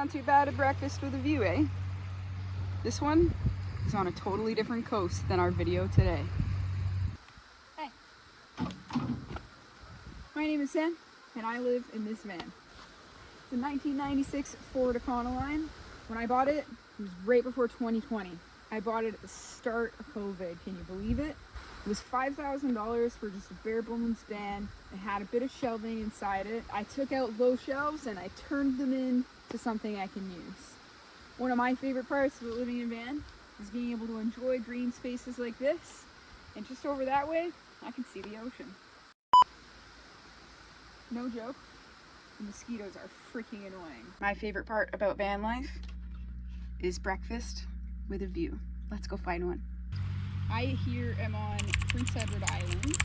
not too bad at breakfast with a view, eh? This one is on a totally different coast than our video today. Hey, my name is Sam, and I live in this van. It's a 1996 Ford Econoline. When I bought it, it was right before 2020. I bought it at the start of COVID, can you believe it? It was $5,000 for just a bare bones van. It had a bit of shelving inside it. I took out those shelves and I turned them into something I can use. One of my favorite parts of living in a van is being able to enjoy green spaces like this. And just over that way, I can see the ocean. No joke, the mosquitoes are freaking annoying. My favorite part about van life is breakfast with a view. Let's go find one. I here am on Prince Edward Island.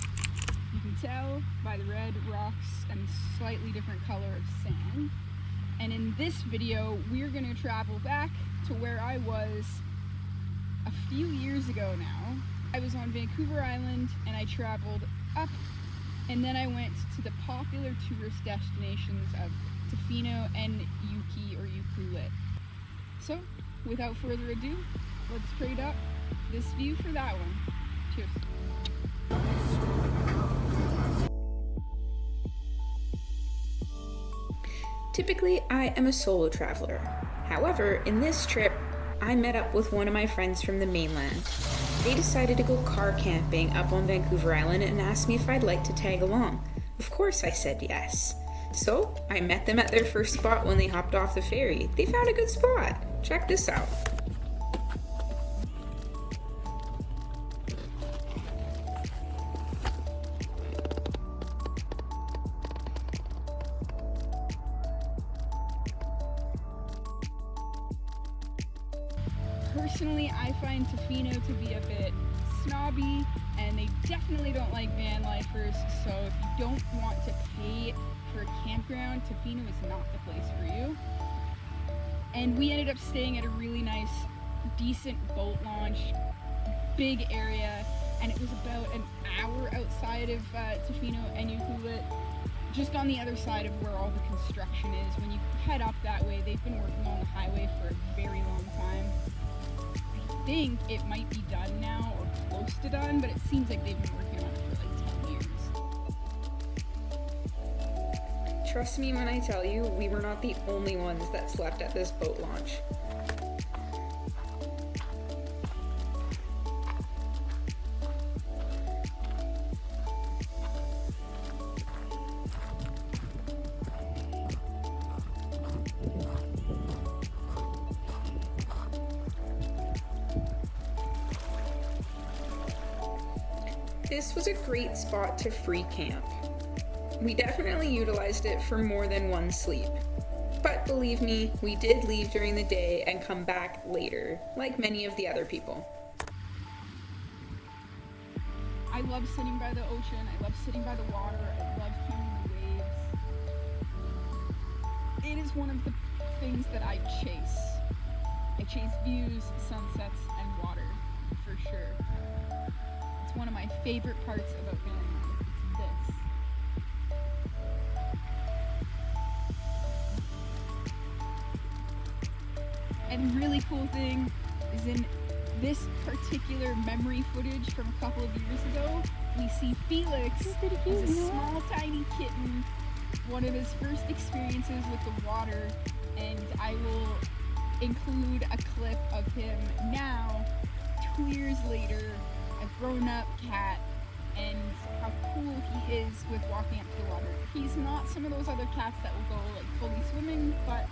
You can tell by the red rocks and slightly different color of sand. And in this video, we're gonna travel back to where I was a few years ago now. I was on Vancouver Island and I traveled up, and then I went to the popular tourist destinations of Tofino and Ucluelet. So, without further ado, let's trade up this view for that one. Cheers. Typically, I am a solo traveler. However, in this trip, I met up with one of my friends from the mainland. They decided to go car camping up on Vancouver Island and asked me if I'd like to tag along. Of course I said yes. So, I met them at their first spot when they hopped off the ferry. They found a good spot. Check this out. Personally, I find Tofino to be a bit snobby, and they definitely don't like van lifers, so if you don't want to pay for a campground, Tofino is not the place for you. And we ended up staying at a really nice, decent boat launch, big area, and it was about an hour outside of Tofino and Ucluelet, just on the other side of where all the construction is. When you head up that way, they've been working on the highway for a very long time. I think it might be done now or close to done, but it seems like they've been working on it for like 10 years. Trust me when I tell you, we were not the only ones that slept at this boat launch. This was a great spot to free camp. We definitely utilized it for more than one sleep. But believe me, we did leave during the day and come back later, like many of the other people. I love sitting by the ocean, I love sitting by the water, I love hearing the waves. It is one of the things that I chase. I chase views, sunsets, and water, for sure. It's one of my favorite parts about van life. It's this. And the really cool thing is in this particular memory footage from a couple of years ago, we see Felix as a small tiny kitten, one of his first experiences with the water, and I will include a clip of him now, 2 years later, a grown-up cat, and how cool he is with walking up to the water. He's not some of those other cats that will go like fully swimming, but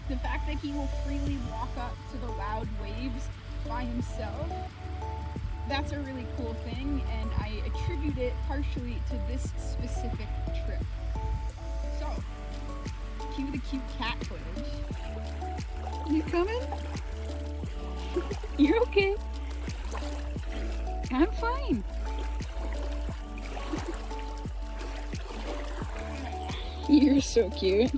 the fact that he will freely walk up to the loud waves by himself, that's a really cool thing, and I attribute it partially to this specific trip. So, cue the cute cat footage. You coming? You're okay. I'm fine. You're so cute.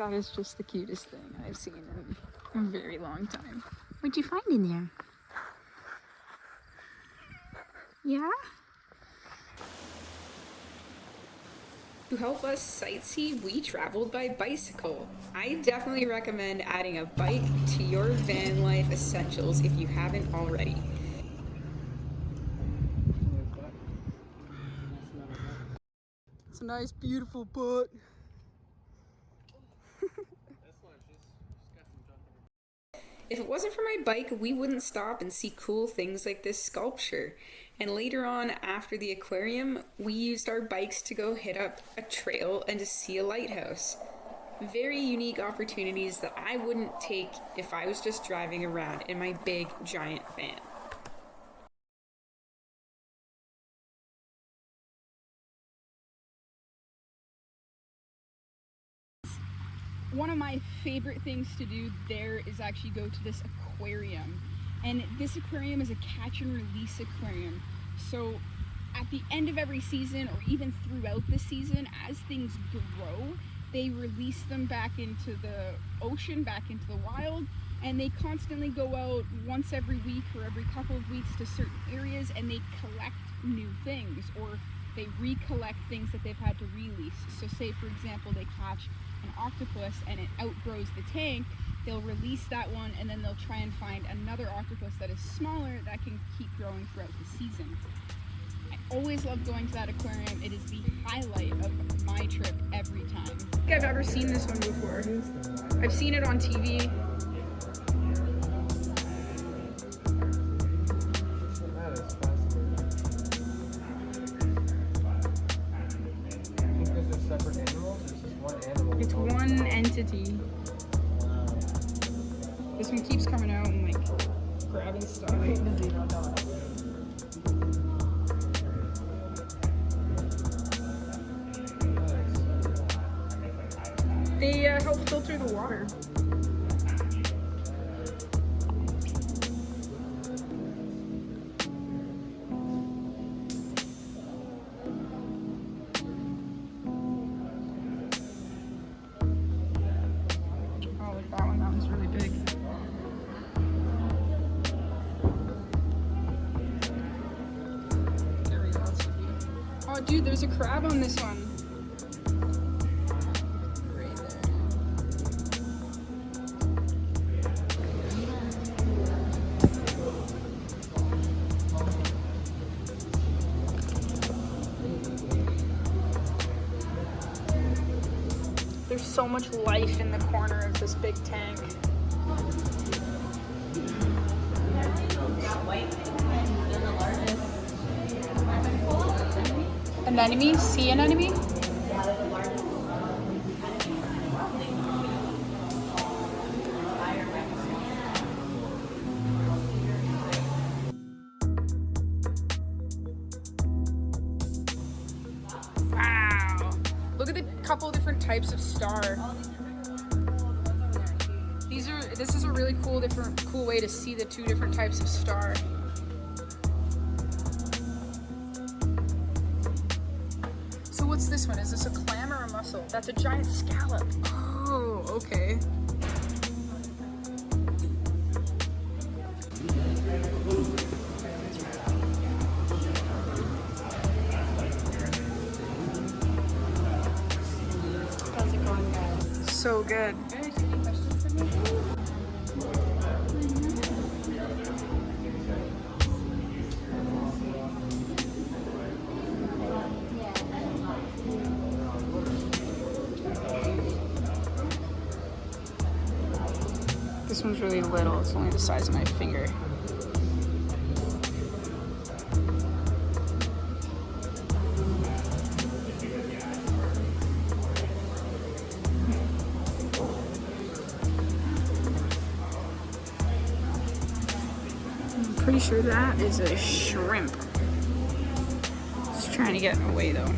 That is just the cutest thing I've seen in a very long time. What'd you find in there? Yeah? To help us sightsee, we traveled by bicycle. I definitely recommend adding a bike to your van life essentials if you haven't already. It's a nice, beautiful butt. If it wasn't for my bike, we wouldn't stop and see cool things like this sculpture. And later on, after the aquarium, we used our bikes to go hit up a trail and to see a lighthouse. Very unique opportunities that I wouldn't take if I was just driving around in my big, giant van. One of my favorite things to do there is actually go to this aquarium. And this aquarium is a catch and release aquarium. So at the end of every season, or even throughout the season, as things grow, they release them back into the ocean, back into the wild, and they constantly go out once every week or every couple of weeks to certain areas, and they collect new things, or they recollect things that they've had to release. So say, for example, they catch an octopus and it outgrows the tank, they'll release that one, and then they'll try and find another octopus that is smaller that can keep growing throughout the season. I always love going to that aquarium. It is the highlight of my trip every time. I don't think I've ever seen this one before. I've seen it on TV. It's one entity. This one keeps coming out and like grabbing stuff. They help filter the water. Oh, dude, there's a crab on this one. Right there. There's so much life in the corner of this big tank. Anemone? Sea anemone? Wow! Look at the couple different types of star. This is a really cool way to see the two different types of star. What's this one? Is this a clam or a mussel? That's a giant scallop. Oh, okay. How's it going, guys? So good. Any questions for me? This one's really little, it's only the size of my finger. I'm pretty sure that is a shrimp. Just trying to get away though.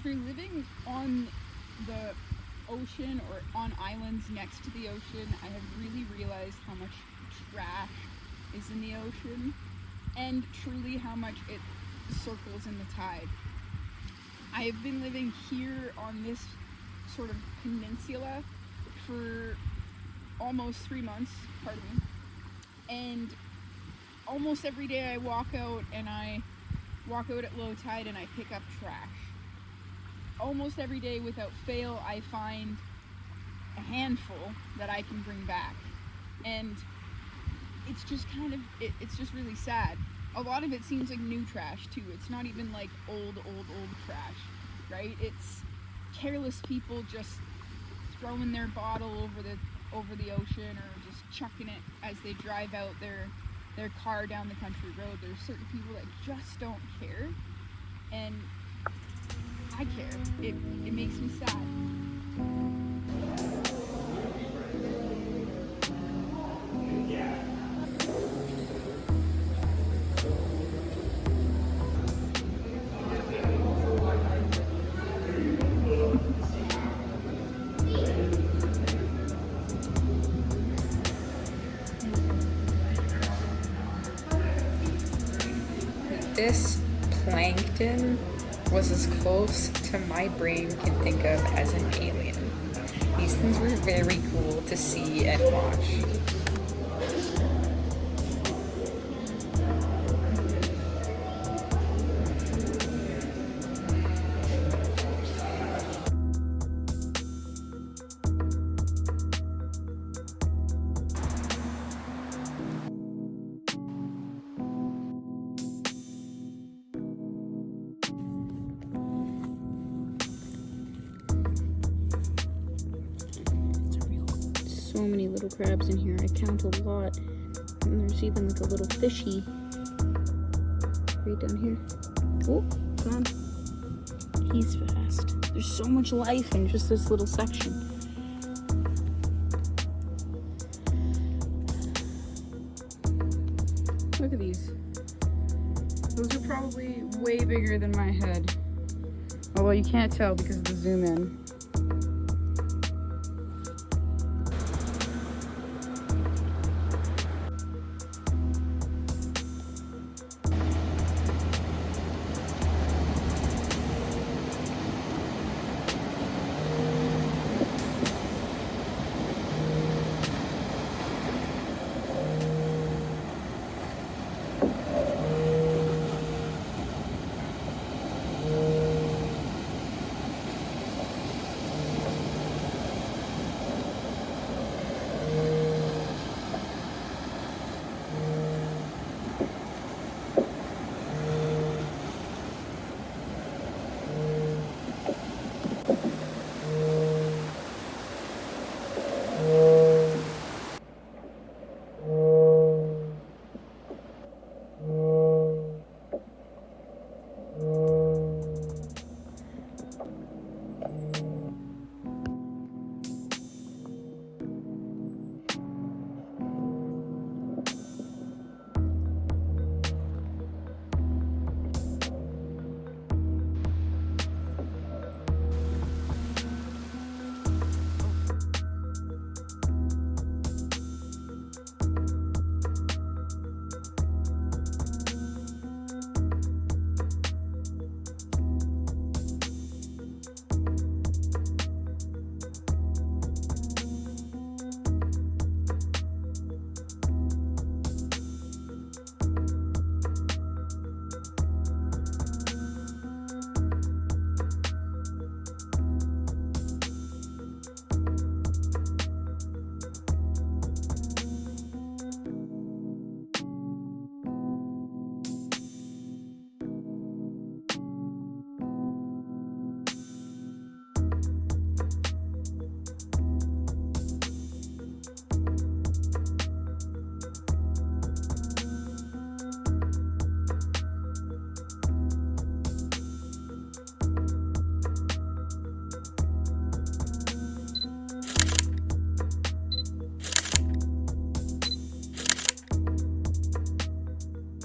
after living on the ocean or on islands next to the ocean, I have really realized how much trash is in the ocean and truly how much it circles in the tide. I have been living here on this sort of peninsula for almost 3 months, pardon me, and almost every day I walk out at low tide and I pick up trash. Almost every day without fail I find a handful that I can bring back, and it's just it's just really sad. A lot of it seems like new trash too. It's not even like old trash, right? It's careless people just throwing their bottle over the ocean or just chucking it as they drive out their car down the country road. There's certain people that just don't care, and I care. It makes me sad. This plankton was as close to my brain can think of as an alien. These things were very cool to see and watch. So many little crabs in here. I count a lot. And there's even like a little fishy right down here. Oh, come on. He's fast. There's so much life in just this little section. Look at these. Those are probably way bigger than my head. Although you can't tell because of the zoom in.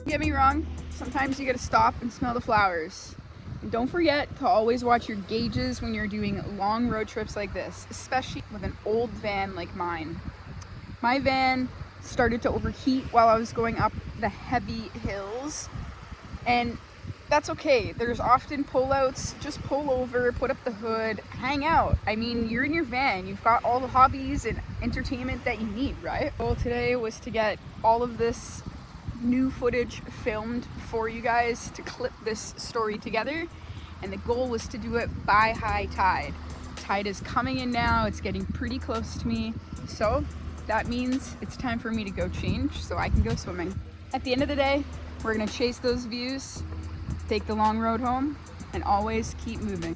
Don't get me wrong, sometimes you gotta stop and smell the flowers. Don't forget to always watch your gauges when you're doing long road trips like this, especially with an old van like mine. My van started to overheat while I was going up the heavy hills, and that's okay. There's often pullouts. Just pull over, put up the hood, hang out. I mean, you're in your van. You've got all the hobbies and entertainment that you need, right? The goal today was to get all of this new footage filmed for you guys to clip this story together, and the goal was to do it by high tide. Tide is coming in now. It's getting pretty close to me, so that means it's time for me to go change so I can go swimming. At the end of the day, we're gonna chase those views, take the long road home, and always keep moving.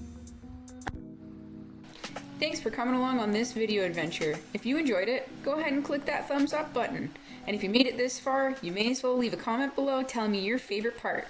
Thanks for coming along on this video adventure. If you enjoyed it, go ahead and click that thumbs up button. And if you made it this far, you may as well leave a comment below telling me your favorite part.